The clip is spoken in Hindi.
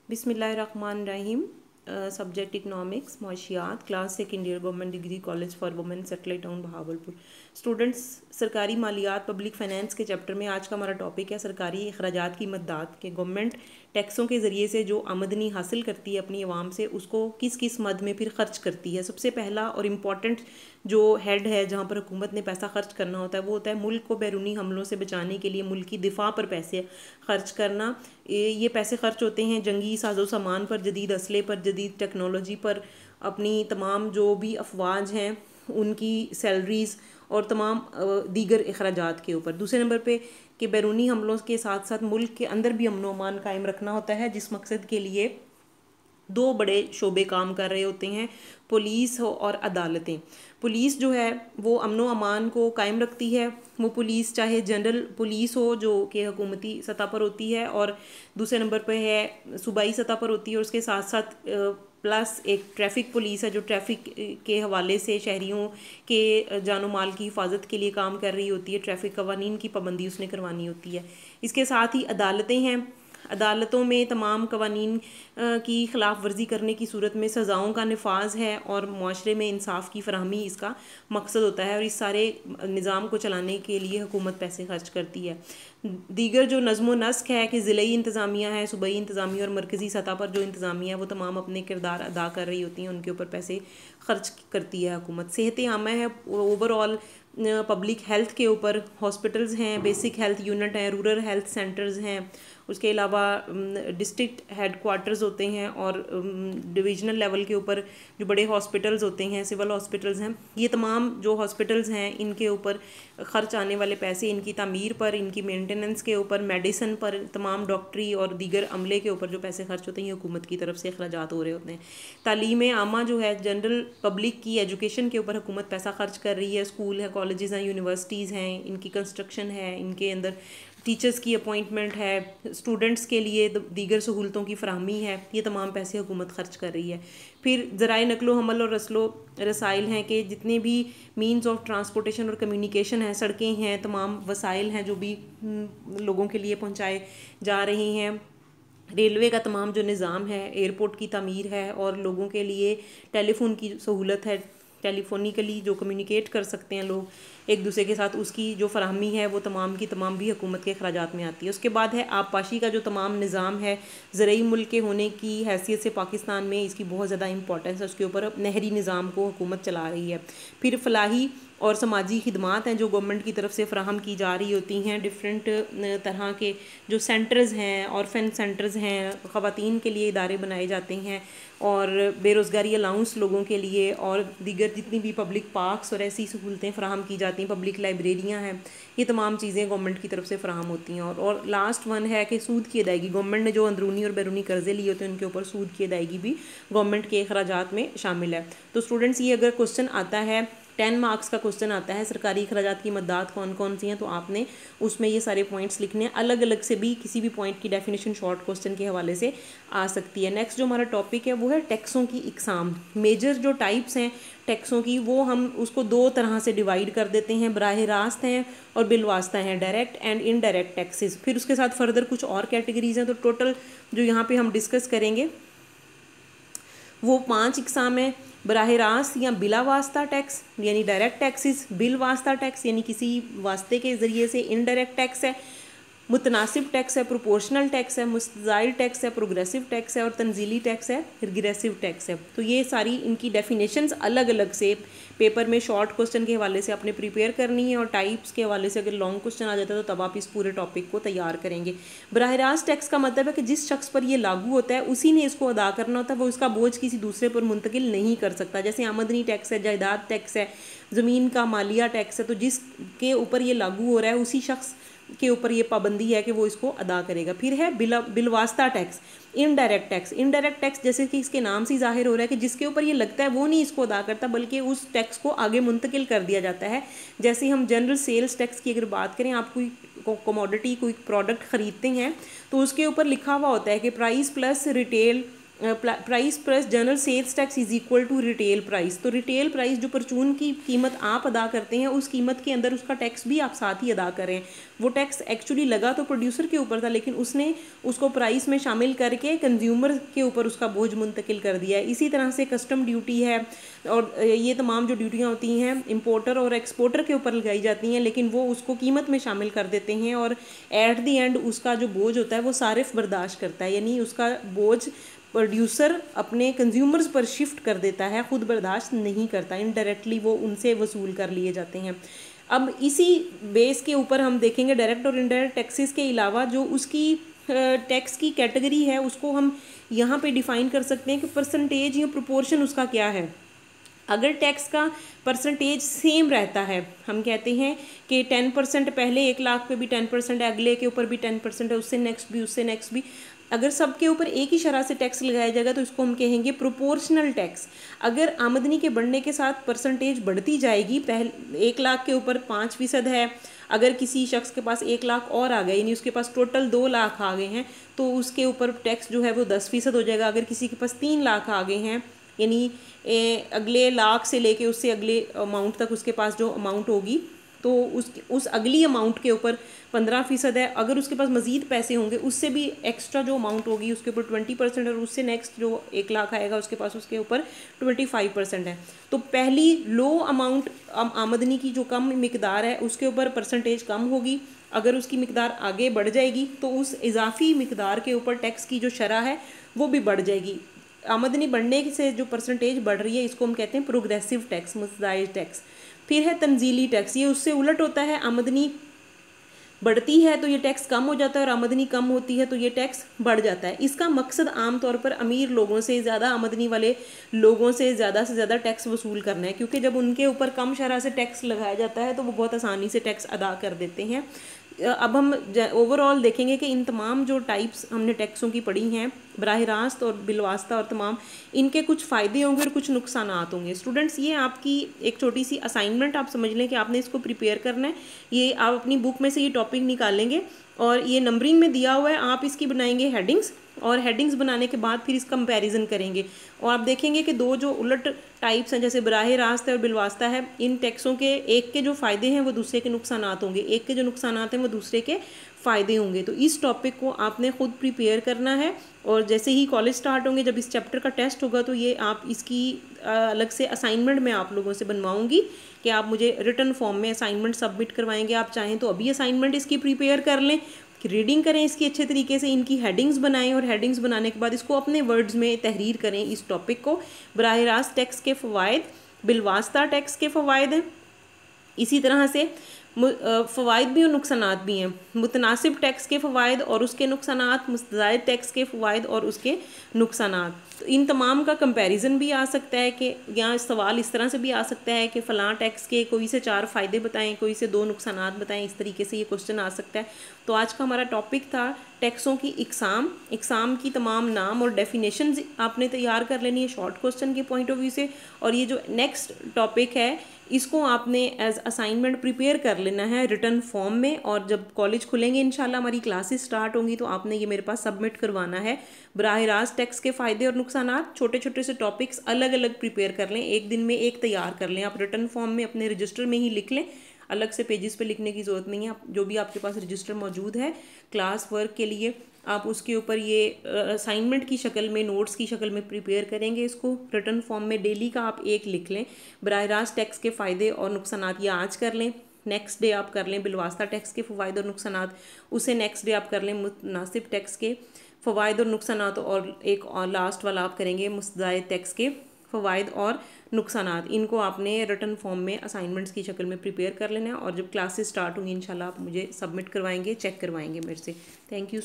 बिस्मिल्लाहिर्रहमानिर्रहीम। सब्जेक्ट इकनॉमिक्स माशियात, class second year, government degree college for women, satellite town Bahawalpur. Students, सरकारी मालियात पब्लिक फाइनेंस के चैप्टर में आज का हमारा टॉपिक है सरकारी अखराजात की मददात के। गवर्नमेंट टैक्सों के ज़रिए से जो आमदनी हासिल करती है अपनी आवाम से, उसको किस किस मद में फिर ख़र्च करती है। सबसे पहला और इम्पॉर्टेंट जो हेड है जहाँ पर हुकूमत ने पैसा खर्च करना होता है वो होता है मुल्क को बैरूनी हमलों से बचाने के लिए मुल्क की दिफा पर पैसे खर्च करना। ये पैसे खर्च होते हैं जंगी साजो सामान पर, जदीद असले पर, जदीद टेक्नोलॉजी पर, अपनी तमाम जो भी अफवाज हैं उनकी सैलरीज़ और तमाम दीगर अखराजात के ऊपर। दूसरे नंबर पे कि बैरूनी हमलों के साथ साथ मुल्क के अंदर भी अमन व अमान कायम रखना होता है, जिस मकसद के लिए दो बड़े शोबे काम कर रहे होते हैं, पुलिस और अदालतें। पुलिस जो है वो अमन व अमान को कायम रखती है। वो पुलिस चाहे जनरल पुलिस हो जो कि हुकूमती सतह पर होती है, और दूसरे नंबर पर है सूबाई सतह पर होती है, और उसके साथ साथ प्लस एक ट्रैफिक पुलिस है जो ट्रैफिक के हवाले से शहरियों के जानो माल की हिफाजत के लिए काम कर रही होती है। ट्रैफिक कवानीन की पाबंदी उसने करवानी होती है। इसके साथ ही अदालतें हैं। अदालतों में तमाम कवानीन की खिलाफ वर्जी करने की सूरत में सज़ाओं का नफाज है और माशरे में इंसाफ की फरहमी इसका मकसद होता है, और इस सारे निज़ाम को चलाने के लिए हुकूमत पैसे खर्च करती है। दीगर जो नज़्म नस्क है कि ज़िलई इंतज़ामिया है, सूबाई इंतज़ामिया और मरकज़ी सतह पर जो इंतज़ामिया है वो तमाम अपने किरदार अदा कर रही होती हैं, उनके ऊपर पैसे खर्च करती है हुकूमत। सेहत आमा है, ओवरऑल पब्लिक हेल्थ के ऊपर हॉस्पिटल्स हैं, बेसिक हेल्थ यूनिट हैं, रूरल हेल्थ सेंटर्स हैं, उसके अलावा डिस्ट्रिक्ट हेड क्वार्टर्स होते हैं, और डिविजनल लेवल के ऊपर जो बड़े हॉस्पिटल्स होते हैं, सिविल हॉस्पिटल्स हैं। ये तमाम जो हॉस्पिटल्स हैं इनके ऊपर ख़र्च आने वाले पैसे इनकी तामीर पर, इनकी मेंटेनेंस के ऊपर, मेडिसिन पर, तमाम डॉक्टरी और दीगर अमले के ऊपर जो पैसे खर्च होते हैं ये हुकूमत की तरफ से अखराजात हो रहे होते हैं। तालीम आमा जो है जनरल पब्लिक की एजुकेशन के ऊपर हुकूमत पैसा खर्च कर रही है। स्कूल है, कॉलेजेस हैं, यूनिवर्सिटीज़ हैं, इनकी कंस्ट्रक्शन है, इनके अंदर टीचर्स की अपॉइंटमेंट है, स्टूडेंट्स के लिए दीगर सहूलतों की फराहमी है, ये तमाम पैसे हुकूमत खर्च कर रही है। फिर ज़राए नकलो हमल और रसाइल हैं कि जितने भी मीन्स ऑफ ट्रांसपोर्टेशन और कम्युनिकेशन हैं, सड़कें हैं, तमाम वसाइल हैं जो भी लोगों के लिए पहुँचाए जा रहे हैं। रेलवे का तमाम जो निज़ाम है, एयरपोर्ट की तामीर है, और लोगों के लिए टेलीफोन की सहूलत है, टेलीफोनिकली जो कम्युनिकेट कर सकते हैं लोग एक दूसरे के साथ, उसकी जो फराहमी है वो तमाम की तमाम भी हुकूमत के अखराजात में आती है। उसके बाद है आबपाशी का जो तमाम निज़ाम है, ज़रूरी मुल्क के होने की हैसियत से पाकिस्तान में इसकी बहुत ज़्यादा इंपॉर्टेंस है, उसके ऊपर नहरी निज़ाम को हुकूमत चला रही है। फिर फलाही और समाजी खिदमात हैं जो गवर्नमेंट की तरफ से फ़राहम की जा रही होती हैं। डिफरेंट तरह के जो सेंटर्स हैं, ऑर्फन सेंटर्स हैं, ख़वातीन के लिए इदारे बनाए जाते हैं, और बेरोज़गारी अलाउंस लोगों के लिए, और दीगर जितनी भी पब्लिक पार्क्स और ऐसी सहूलतें फ़राहम की जाती हैं, पब्लिक लाइब्रेरियाँ हैं, ये तमाम चीज़ें गवर्नमेंट की तरफ से फ़राहम होती हैं। और लास्ट वन है कि सूद की अदायगी। गवर्नमेंट ने जो अंदरूनी और बैरूनी कर्ज़े लिए होते हैं उनके ऊपर सूद की अदायगी भी गवर्नमेंट के अखराजात में शामिल है। तो स्टूडेंट्स, ये अगर क्वेश्चन आता है 10 मार्क्स का क्वेश्चन आता है सरकारी अखराजात की मददात कौन कौन सी हैं, तो आपने उसमें ये सारे पॉइंट्स लिखने हैं। अलग अलग से भी किसी भी पॉइंट की डेफिनेशन शॉर्ट क्वेश्चन के हवाले से आ सकती है। नेक्स्ट जो हमारा टॉपिक है वो है टैक्सों की इकसाम। मेजर जो टाइप्स हैं टैक्सों की वो हम उसको दो तरह से डिवाइड कर देते हैं, बराह रास्त हैं और बिलवास्ता हैं, डायरेक्ट एंड इनडायरेक्ट टैक्सेस। फिर उसके साथ फर्दर कुछ और कैटेगरीज हैं। तो टोटल जो यहाँ पे हम डिस्कस करेंगे वो 5 इकसाम है। बराह रास्त या बिला वास्ता टैक्स यानी डायरेक्ट टैक्सेस, बिल वास्ता टैक्स यानी किसी वास्ते के ज़रिए से इनडायरेक्ट टैक्स है, मुतनासिब टैक्स है, प्रोपोर्शनल टैक्स है, मुस्तज़ाइल टैक्स है, प्रोग्रेसिव टैक्स है, और तंजीली टैक्स है, रिग्रेसिव टैक्स है। तो ये सारी इनकी डेफिनेशंस अलग अलग से पेपर में शॉर्ट क्वेश्चन के हवाले से आपने प्रिपेयर करनी है, और टाइप्स के हवाले से अगर लॉन्ग क्वेश्चन आ जाता है तो तब आप इस पूरे टॉपिक को तैयार करेंगे। बराह रास्त टैक्स का मतलब है कि जिस शख्स पर ये लागू होता है उसी ने इसको अदा करना होता है, वो इसका बोझ किसी दूसरे पर मुंतकिल नहीं कर सकता। जैसे आमदनी टैक्स है, जायदाद टैक्स है, ज़मीन का मालिया टैक्स है, तो जिसके ऊपर ये लागू हो रहा है उसी शख्स के ऊपर ये पाबंदी है कि वो इसको अदा करेगा। फिर है बिलवास्ता tax, indirect tax. Indirect tax जैसे कि इसके नाम से जाहिर हो रहा है कि जिसके ऊपर ये लगता है वो नहीं इसको अदा करता, बल्कि उस टैक्स को आगे मुंतकिल कर दिया जाता है। जैसे हम जनरल सेल्स टैक्स की अगर बात करें, आप कोई कमोडिटी कोई प्रोडक्ट ख़रीदते हैं तो उसके ऊपर लिखा हुआ होता है कि price plus retail price plus general sales tax is equal to retail price. तो रिटेल प्राइस जो परचून की कीमत आप अदा करते हैं उस कीमत के अंदर उसका टैक्स भी आप साथ ही अदा करें। वो टैक्स एक्चुअली लगा तो प्रोड्यूसर के ऊपर था, लेकिन उसने उसको प्राइस में शामिल करके कंज्यूमर के ऊपर उसका बोझ मुंतकिल कर दिया है। इसी तरह से कस्टम ड्यूटी है और ये तमाम जो ड्यूटियाँ होती हैं इम्पोर्टर और एक्सपोर्टर के ऊपर लगाई जाती हैं, लेकिन वो उसको कीमत में शामिल कर देते हैं और एट द एंड उसका जो बोझ होता है वो सारिफ बर्दाश्त करता है, यानी उसका बोझ प्रोड्यूसर अपने कंज्यूमर्स पर शिफ्ट कर देता है, खुद बर्दाश्त नहीं करता, इनडायरेक्टली वो उनसे वसूल कर लिए जाते हैं। अब इसी बेस के ऊपर हम देखेंगे डायरेक्ट और इनडायरेक्ट टैक्सेस के अलावा जो उसकी टैक्स की कैटेगरी है उसको हम यहाँ पे डिफ़ाइन कर सकते हैं कि परसेंटेज या प्रोपोर्शन उसका क्या है। अगर टैक्स का परसेंटेज सेम रहता है, हम कहते हैं कि 10% पहले 1 लाख पे भी 10% है, अगले के ऊपर भी 10% है, उससे नेक्स्ट भी, उससे नेक्स्ट भी, अगर सबके ऊपर एक ही शरह से टैक्स लगाया जाएगा तो इसको हम कहेंगे प्रोपोर्शनल टैक्स। अगर आमदनी के बढ़ने के साथ परसेंटेज बढ़ती जाएगी, पहले 1 लाख के ऊपर 5% है, अगर किसी शख्स के पास 1 लाख और आ गए यानी उसके पास टोटल 2 लाख आ गए हैं तो उसके ऊपर टैक्स जो है वो 10% हो जाएगा। अगर किसी के पास 3 लाख आ गए हैं यानी अगले लाख से लेके उससे अगले अमाउंट तक उसके पास जो अमाउंट होगी तो उस अगली अमाउंट के ऊपर 15% है। अगर उसके पास मज़ीद पैसे होंगे उससे भी एक्स्ट्रा जो अमाउंट होगी उसके ऊपर 20% और उससे नेक्स्ट जो 1 लाख आएगा उसके पास उसके ऊपर 25% है। तो पहली लो अमाउंट आमदनी की जो कम मिकदार है उसके ऊपर परसेंटेज कम होगी। अगर उसकी मिकदार आगे बढ़ जाएगी तो उस इजाफी मिकदार के ऊपर टैक्स की जो शरह है वो भी बढ़ जाएगी। आमदनी बढ़ने से जो परसेंटेज बढ़ रही है इसको हम कहते हैं प्रोग्रेसिव टैक्स, मुतजायज टैक्स। फिर है तंजीली टैक्स, ये उससे उलट होता है, आमदनी बढ़ती है तो ये टैक्स कम हो जाता है और आमदनी कम होती है तो ये टैक्स बढ़ जाता है। इसका मकसद आमतौर पर अमीर लोगों से, ज़्यादा आमदनी वाले लोगों से ज़्यादा टैक्स वसूल करना है, क्योंकि जब उनके ऊपर कम शरह से टैक्स लगाया जाता है तो वो बहुत आसानी से टैक्स अदा कर देते हैं। अब हम ओवरऑल देखेंगे कि इन तमाम जो टाइप्स हमने टैक्सों की पढ़ी हैं, बराह रास्त और बिलवास्ता और तमाम, इनके कुछ फ़ायदे होंगे और कुछ नुकसानात होंगे। स्टूडेंट्स ये आपकी एक छोटी सी असाइनमेंट आप समझ लें कि आपने इसको प्रिपेयर करना है। ये आप अपनी बुक में से ये टॉपिक निकालेंगे और ये नंबरिंग में दिया हुआ है, आप इसकी बनाएंगे हेडिंग्स और हेडिंग्स बनाने के बाद फिर इसका कंपैरिजन करेंगे और आप देखेंगे कि दो जो उलट टाइप्स हैं जैसे बराह रास्त है और बिलवास्ता है, इन टैक्सों के एक के जो फ़ायदे हैं वो दूसरे के नुकसानात होंगे, एक के जो नुकसानात हैं वो दूसरे के फ़ायदे होंगे। तो इस टॉपिक को आपने खुद प्रिपेयर करना है और जैसे ही कॉलेज स्टार्ट होंगे, जब इस चैप्टर का टेस्ट होगा तो ये आप इसकी अलग से असाइनमेंट मैं आप लोगों से बनवाऊंगी कि आप मुझे रिटन फॉर्म में असाइनमेंट सबमिट करवाएंगे। आप चाहें तो अभी असाइनमेंट इसकी प्रिपेयर कर लें, रीडिंग करें इसकी अच्छे तरीके से, इनकी हेडिंग्स बनाएं और हेडिंग्स बनाने के बाद इसको अपने वर्ड्स में तहरीर करें इस टॉपिक को। बराह रास्त टैक्स के फ़वाइद, बिलवास्ता टैक्स के फ़वाइद हैं, इसी तरह से फ़वाइद भी और नुकसानात भी हैं। मुतनासिब टैक्स के फ़वाइद और उसके नुकसानात, मुस्तज़ायद टैक्स के फ़वाइद और उसके नुकसानात। तो इन तमाम का कंपैरिजन भी आ सकता है कि यहाँ सवाल इस तरह से भी आ सकता है कि फ़लाँ टैक्स के कोई से 4 फ़ायदे बताएं, कोई से 2 नुकसानात बताएं, इस तरीके से ये क्वेश्चन आ सकता है। तो आज का हमारा टॉपिक था टैक्सों की इकसाम की तमाम नाम और डेफिनेशन आपने तैयार कर लेनी है शॉर्ट क्वेश्चन के पॉइंट ऑफ व्यू से। और ये जो नेक्स्ट टॉपिक है इसको आपने एज असाइनमेंट प्रिपेयर कर लेना है रिटन फॉर्म में, और जब कॉलेज खुलेंगे इंशाल्लाह हमारी क्लासेस स्टार्ट होंगी तो आपने ये मेरे पास सबमिट करवाना है। बराह रास्त टैक्स के फ़ायदे और नुकसानात, छोटे छोटे से टॉपिक्स अलग अलग प्रिपेयर कर लें, एक दिन में एक तैयार कर लें। आप रिटन फॉर्म में अपने रजिस्टर में ही लिख लें, अलग से पेजेस पे लिखने की ज़रूरत नहीं है। जो भी आपके पास रजिस्टर मौजूद है क्लास वर्क के लिए, आप उसके ऊपर ये असाइनमेंट की शक्ल में, नोट्स की शक्ल में प्रिपेयर करेंगे इसको रिटन फॉर्म में। डेली का आप एक लिख लें, बराह रास्त टैक्स के फ़ायदे और नुकसानात ये आज कर लें, नेक्स्ट डे आप कर लें बिलवास्ता टैक्स के फ़वाइद और नुकसानात, उसे नेक्स्ट डे आप कर लें मुतनासिब टैक्स के फ़वाइद और नुकसानात, और एक और लास्ट वाला आप करेंगे मुस्तज़ायद टैक्स के फ़वाइद और नुकसानात। इनको आपने रिटन फॉर्म में असाइनमेंट्स की शक्ल में प्रिपेयर कर लेना है और जब क्लासेस स्टार्ट होंगी इंशाल्लाह आप मुझे सबमिट करवाएंगे, चेक करवाएंगे मेरे से। Thank you.